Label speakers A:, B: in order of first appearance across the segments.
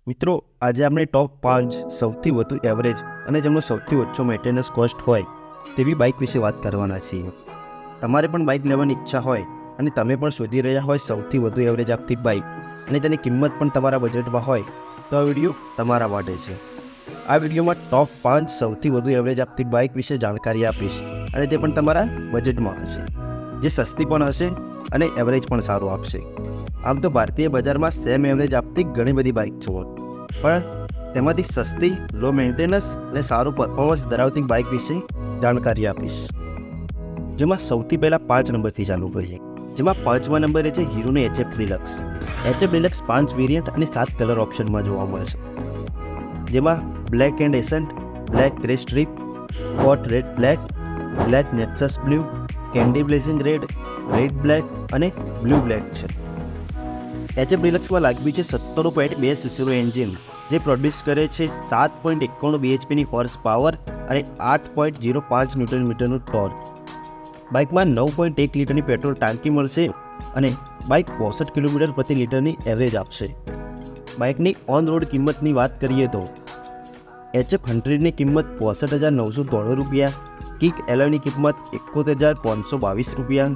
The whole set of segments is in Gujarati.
A: મિત્રો, આજે આપણે ટોપ 5 સૌથી વધુ એવરેજ અને જેમનો સૌથી ઓછો મેન્ટેનન્સ કોસ્ટ હોય તેવી બાઇક વિશે વાત કરવાના છીએ. તમારે પણ બાઇક લેવાની ઈચ્છા હોય અને તમે પણ શોધી રહ્યા હોય સૌથી વધુ એવરેજ આપતી બાઇક અને તેની કિંમત પણ તમારા બજેટમાં હોય તો આ વિડીયો તમારા માટે છે. આ વિડીયોમાં ટોપ 5 સૌથી વધુ એવરેજ આપતી બાઇક વિશે જાણકારી આપીશ અને તે પણ તમારા બજેટમાં હશે, જે સસ્તી પણ હશે અને એવરેજ પણ સારું આપશે. આમ તો ભારતીય બજારમાં સેમ એવરેજ આપતી ઘણી બધી બાઇક છે, પણ તેમાંથી સસ્તી, લો મેન્ટેનન્સ અને સારું પરફોર્મન્સ ધરાવતી બાઇક વિશે જાણકારી આપીશ. જેમાં સૌથી પહેલાં 5 નંબરથી ચાલુ કરીએ. જેમાં 5મા નંબરે છે હીરોની HF deluxe. HF deluxe 5 variant અને 7 કલર ઓપ્શનમાં જોવા મળે છે. જેમાં black and accent, black grey stripe, spot red black, black nexus blue, candy blazing red, red black અને બ્લુ બ્લેક છે. HF ડિલક્સમાં લાગ્યું છે 97.2 સીસીનું એન્જિન, જે પ્રોડ્યુસ કરે છે 7.91 bhpની હોર્સ પાવર અને 8.05 ન્યૂટન મીટરનું ટોર્ક. બાઇકમાં 9.1 લીટરની પેટ્રોલ ટાંકી મળશે અને બાઇક 65 કિલોમીટર પ્રતિ લીટરની એવરેજ આપશે. બાઇકની ઓન રોડ કિંમતની વાત કરીએ તો HF 100ની કિંમત 65,993 રૂપિયા, કિક એલોયની કિંમત 71,522 રૂપિયા,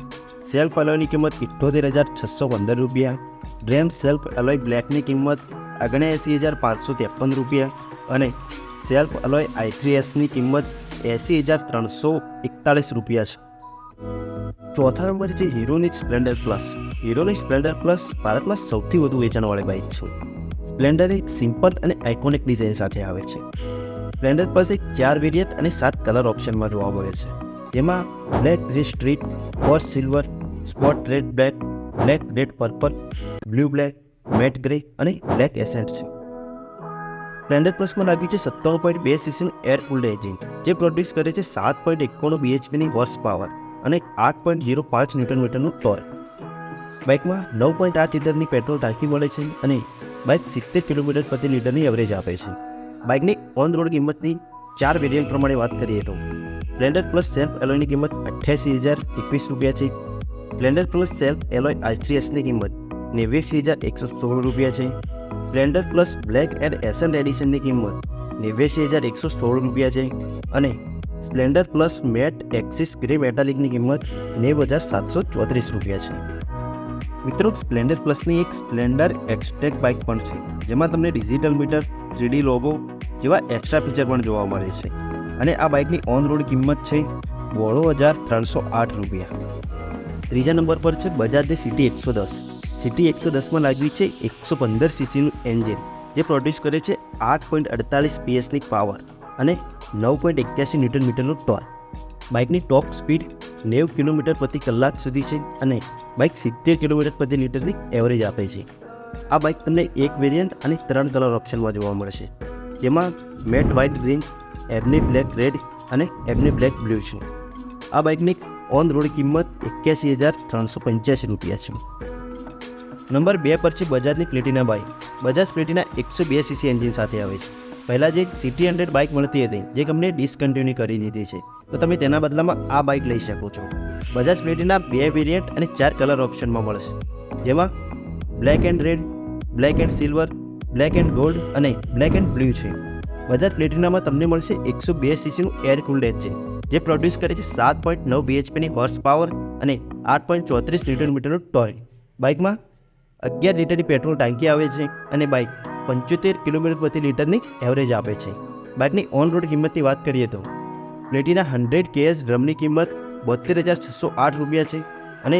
A: સેલ્ફ એલોયની કિંમત 78,615 રૂપિયા, ડ્રેમ સેલ્ફ એલોય બ્લેકની કિંમત 79,553 રૂપિયા અને સેલ્ફ એલોય i3Sની કિંમત 80,341 રૂપિયા છે. ચોથા નંબરે છે હીરોની સ્પ્લેન્ડર પ્લસ. હીરોની સ્પ્લેન્ડર પ્લસ ભારતમાં સૌથી વધુ વેચાણવાળી બાઇક છે. સ્પ્લેન્ડર એક સિમ્પલ અને આઇકોનિક ડિઝાઇન સાથે આવે છે. સ્પ્લેન્ડર પ્લસ એક 4 વેરિયન્ટ અને 7 કલર ઓપ્શનમાં જોવા મળે છે. જેમાં black grey street, for silver, spot red black, black red purple, blue black, matte grey અને બ્લેક એસેન્ટ છે. સ્પ્લેન્ડર પ્લસમાં લાગ્યું છે 97.2 સીસીનું એર કુલ્ડ એન્જિન, જે પ્રોડ્યુસ કરે છે 7.91 bhpની હોર્સ પાવર અને 8.05 ન્યૂટન મીટરનું ટોર્ક. બાઇકમાં 9.8 લીટરની પેટ્રોલ ટાંકી મળે છે અને બાઇક 70 કિલોમીટર પ્રતિ લીટરની એવરેજ આપે છે. બાઇકની ઓન રોડ કિંમતની 4 વેરિયન્ટ પ્રમાણે વાત કરીએ તો સ્પ્લેન્ડર પ્લસ સેલ્ફ એલોયની કિંમત 88,021 રૂપિયા છે. સ્પ્લેન્ડર પ્લસ સેલ્ફ એલોય i3Sની કિંમત 89,116 રૂપિયા છે. Splendor plus black and accent એડિશનની કિંમત 89,116 રૂપિયા છે અને Splendor plus matt axis grey મેટાલિકની કિંમત 90,734 રૂપિયા છે. મિત્રો, સ્પ્લેન્ડર પ્લસની એક સ્પ્લેન્ડર એક્સટેક બાઇક પણ છે, જેમાં તમને ડિજિટલ મીટર, 3D લોગો જેવા એક્સ્ટ્રા ફીચર પણ જોવા મળે છે અને આ બાઇકની ઓન રોડ કિંમત છે 92,308 રૂપિયા. ત્રીજા નંબર પર છે બજાજની સિટી 110. સિટી 110માં લાગ્યું છે 115 સીસીનું એન્જિન, જે પ્રોડ્યુસ કરે છે 8.48 PSની પાવર અને 9.81 ન્યૂટન મીટરનું ટોર્ક. બાઇકની ટોપ સ્પીડ 90 કિલોમીટર પ્રતિ કલાક સુધી છે અને બાઇક 70 કિલોમીટર પ્રતિ લીટરની એવરેજ આપે છે. આ બાઇક તમને એક વેરિયન્ટ અને 3 કલર ઓપ્શનમાં જોવા મળશે, જેમાં matt white green, ebony black red અને એબની બ્લેક બ્લુ છે. આ બાઇકની ઓન રોડ કિંમત 81,385 રૂપિયા છે. નંબર 2 પર છે બજાજની Platina bike. Bajaj Platina 102 CC engine સાથે આવે છે. પહેલાં જે સિટી 100 બાઇક મળતી હતી, જે કંપનીએ ડિસકન્ટિન્યુ કરી દીધી છે, તો તમે તેના બદલામાં આ બાઇક લઈ શકો છો. બજાજ પ્લેટિના 2 વેરિયન્ટ અને 4 કલર ઓપ્શનમાં મળશે, જેમાં black and red, black and silver, black and gold અને બ્લેક એન્ડ બ્લુ છે. બજાજ પ્લેટિનામાં તમને મળશે 102 સીસીનું એર કુલ્ડ એન્જિન, જે પ્રોડ્યુસ કરે છે 7.9 bhpની હોર્સ પાવર અને 8.34 ન્યૂટન મીટરનું ટોર્ક. બાઇકમાં 11 લીટરની પેટ્રોલ ટાંકી આવે છે અને બાઇક 75 કિલોમીટર પ્રતિ લીટરની એવરેજ આપે છે. બાઇકની ઓન રોડ કિંમતની વાત કરીએ તો પ્લેટિના 100 KS ડ્રમની કિંમત 72,608 રૂપિયા છે અને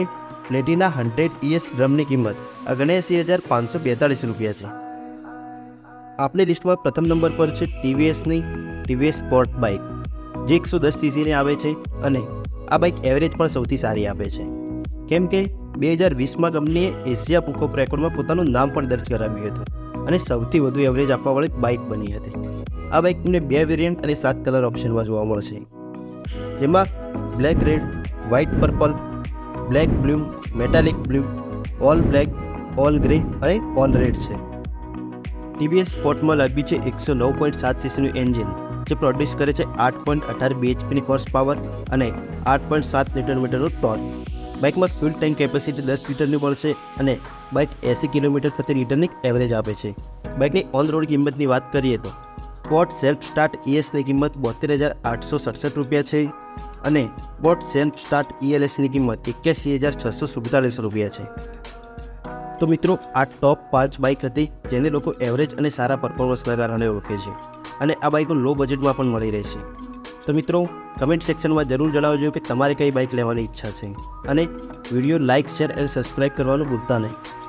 A: પ્લેટિના 100 ES ડ્રમની કિંમત 79,542 રૂપિયા છે. આપણી લિસ્ટમાં પ્રથમ નંબર પર છે TVSની TVS સ્પોર્ટ બાઇક, જે 110 સીસીની આવે છે અને આ બાઇક એવરેજ પણ સૌથી સારી આપે છે, કેમ કે 2020માં કંપનીએ એશિયા બુક ઓફ રેકોર્ડમાં પોતાનું નામ પણ દર્જ કરાવ્યું હતું અને સૌથી વધુ એવરેજ આપવાવાળી બાઇક બની હતી. આ બાઇક તમને 2 વેરિયન્ટ અને 7 કલર ઓપ્શનમાં જોવા મળશે, જેમાં black red, white purple, black blue, metallic blue, all black, all grey અને ઓલ રેડ છે. TVS સ્પોર્ટમાં લાગ્યું છે 109.7 સીસીનું એન્જિન, જે પ્રોડ્યુસ કરે છે 8.18 bhpની હોર્સ પાવર અને 8.7 ન્યૂટન મીટરનું ટોર્ક. બાઇકમાં ફ્યુલ ટેન્ક કેપેસિટી 10 લીટરની મળશે અને બાઇક 80 કિલોમીટર પ્રતિ લીટરની એવરેજ આપે છે. બાઇકની ઓન રોડ કિંમતની વાત કરીએ તો સ્પોર્ટ સેલ્ફ સ્ટાર્ટ ESની કિંમત 72,867 છે અને સ્પોર્ટ સેલ્ફ સ્ટાર્ટ ELSની કિંમત 81,647 રૂપિયા છે. તો મિત્રો, આ ટોપ 5 બાઇક હતી જેને લોકો એવરેજ અને સારા પરફોર્મન્સના કારણે ઓળખે છે અને આ બાઇકો લો બજેટમાં પણ મળી રહેશે. તો મિત્રો, કમેન્ટ સેક્શનમાં જરૂર જણાવજો કે તમારે કઈ બાઇક લેવાની ઈચ્છા છે અને વિડીયો લાઇક, શેર અને સબસ્ક્રાઈબ કરવાનું ભૂલતા નહીં.